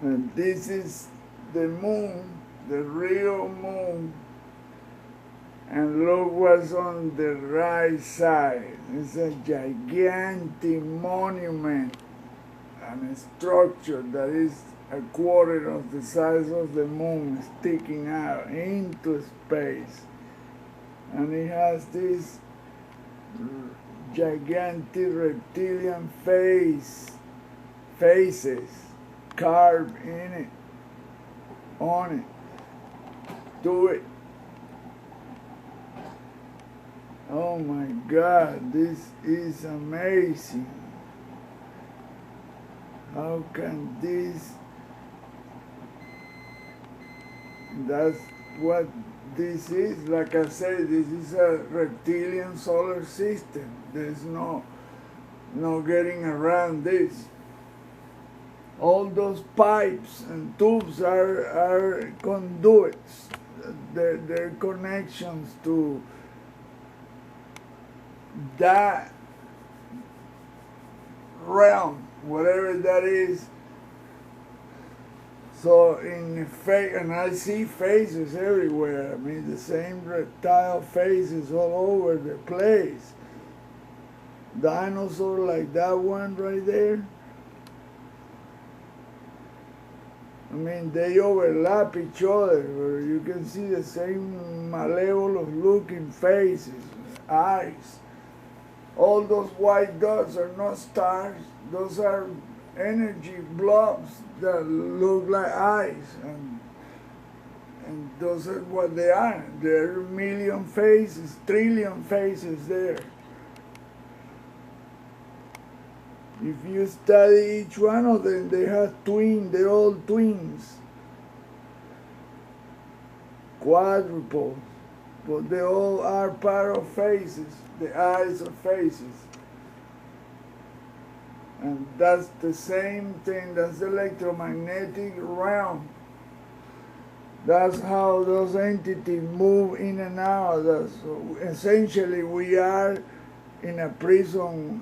And this is the moon, the real moon. And look what's on the right side. It's a gigantic monument and a structure that is a quarter of the size of the moon sticking out into space. And it has this gigantic reptilian faces carved in it, on it, to it. Oh my God, this is amazing. How can this, that's what this is. Like I said, this is a reptilian solar system. There's no getting around this. All those pipes and tubes are conduits. They're connections to that realm, whatever that is. So and I see faces everywhere. I mean, the same reptile faces all over the place. Dinosaur like that one right there. I mean, they overlap each other, where you can see the same malevolent looking faces, eyes. All those white dots are not stars. Those are energy blobs that look like eyes. And those are what they are. There are million faces, trillion faces there. If you study each one of them, they have twins, they're all twins. Quadruples. But they all are part of faces. The eyes are faces. And that's the same thing, that's the electromagnetic realm. That's how those entities move in and out. So essentially, we are in a prison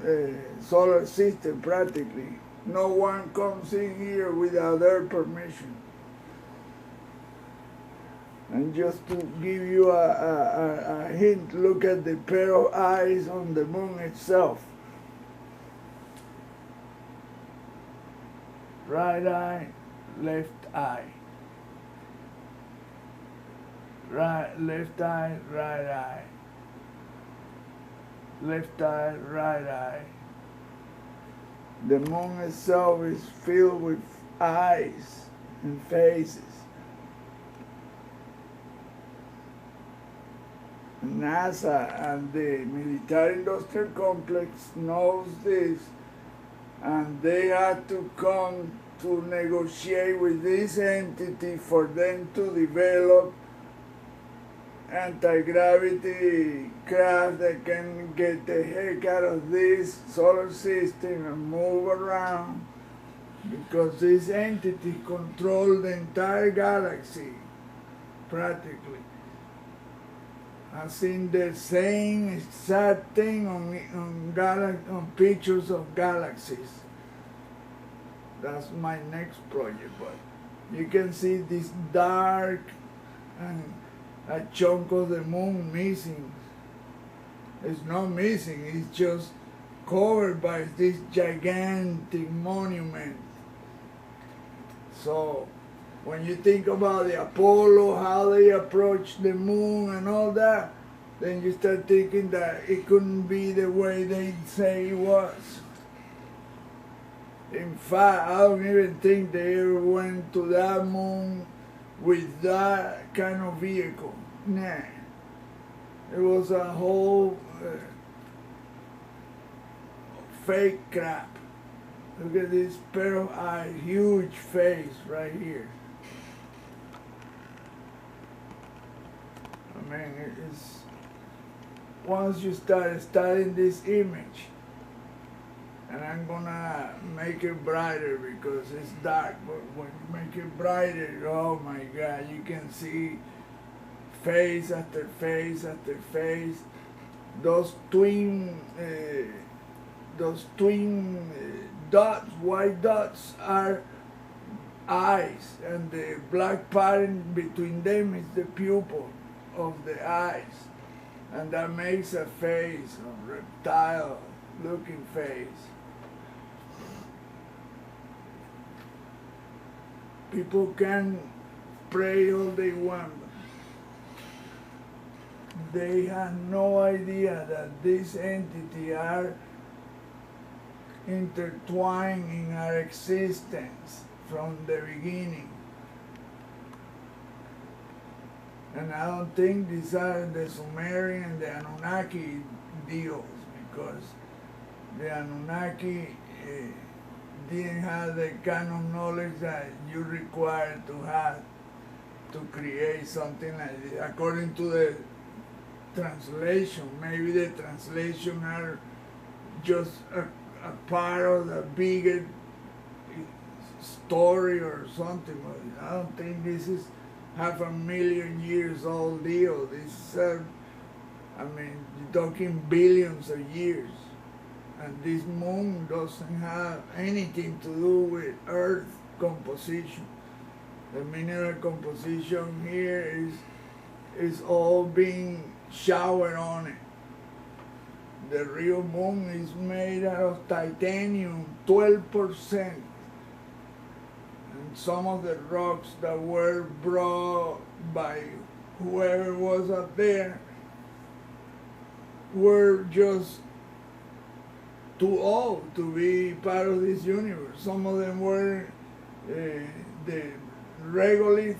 solar system practically. No one comes in here without their permission. And just to give you a hint, look at the pair of eyes on the moon itself. Right eye, left eye. Left eye, right eye. Left eye, right eye. The moon itself is filled with eyes and faces. NASA and the military-industrial complex knows this, and they had to come to negotiate with this entity for them to develop anti-gravity craft that can get the heck out of this solar system and move around, because this entity controls the entire galaxy practically. I've seen the same exact thing on pictures of galaxies. That's my next project, but you can see this dark and a chunk of the moon missing. It's not missing, it's just covered by this gigantic monument. So when you think about the Apollo, how they approached the moon and all that, then you start thinking that it couldn't be the way they say it was. In fact, I don't even think they ever went to that moon with that kind of vehicle. Nah. It was a whole fake crap. Look at this pair of eyes, huge face right here. I mean, it's, once you start studying this image, and I'm gonna make it brighter because it's dark, but when you make it brighter, oh my God, you can see face after face after face. Those twin dots, white dots, are eyes, and the black pattern between them is the pupil of the eyes, and that makes a face, a reptile looking face. People can pray all they want. They have no idea that this entity are intertwined in our existence from the beginning. And I don't think these are the Sumerian and the Anunnaki deals, because the Anunnaki didn't have the kind of knowledge that you require to have to create something like this. According to the translation, maybe the translation are just a part of the bigger story or something. But I don't think this is 500,000 years old deal. This is, I mean, you're talking billions of years. And this moon doesn't have anything to do with Earth composition. The mineral composition here is all being showered on it. The real moon is made out of titanium, 12%. And some of the rocks that were brought by whoever was up there were just too old to be part of this universe. Some of them were the regolith,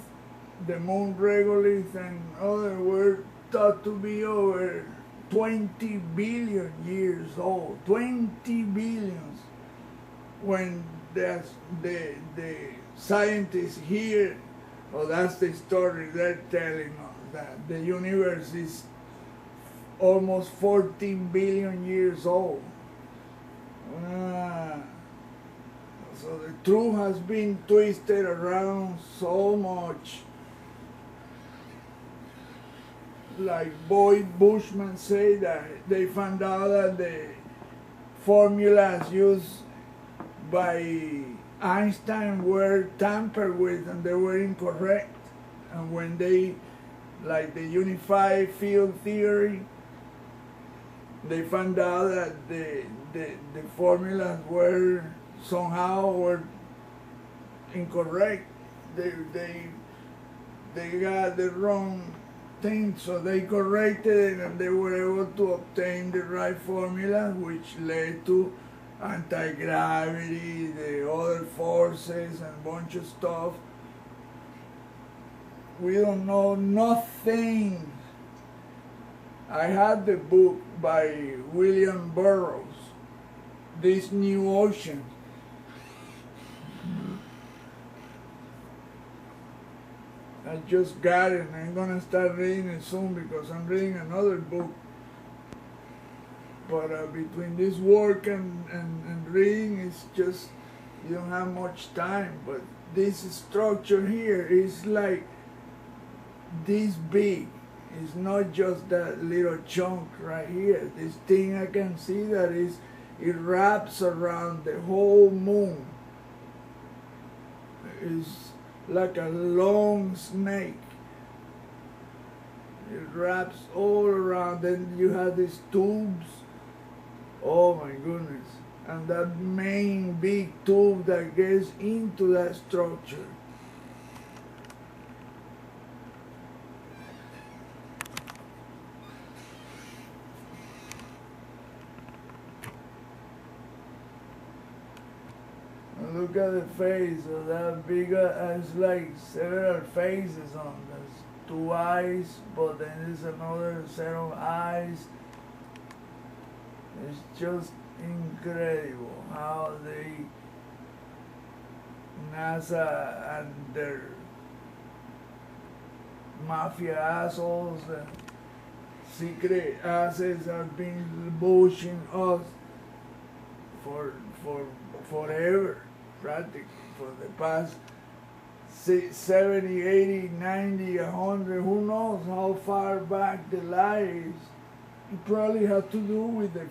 the moon regolith, and others were thought to be over 20 billion years old. 20 billions. When the scientists here, well, that's the story they're telling us, that the universe is almost 14 billion years old. So the truth has been twisted around so much. Like Boyd Bushman said, that they found out that the formulas used by Einstein were tampered with and they were incorrect. And when they, like the unified field theory, they found out that the formulas were somehow incorrect. They got the wrong thing, so they corrected it and they were able to obtain the right formula, which led to anti-gravity, the other forces, and a bunch of stuff. We don't know nothing. I had the book by William Burroughs, This New Ocean. I just got it and I'm gonna start reading it soon because I'm reading another book. But between this work and reading, it's just, you don't have much time. But this structure here is like this big. It's not just that little chunk right here. This thing I can see that it wraps around the whole moon. It's like a long snake. It wraps all around. Then you have these tubes. Oh my goodness. And that main big tube that gets into that structure. Look at the face of that big, it's like several faces on this. 2 eyes, but then there's another set of eyes. It's just incredible how NASA and their mafia assholes and secret assets have been bullshitting us for forever. Practically for the past 70, 80, 90, 100, who knows how far back the lie is. It probably had to do with the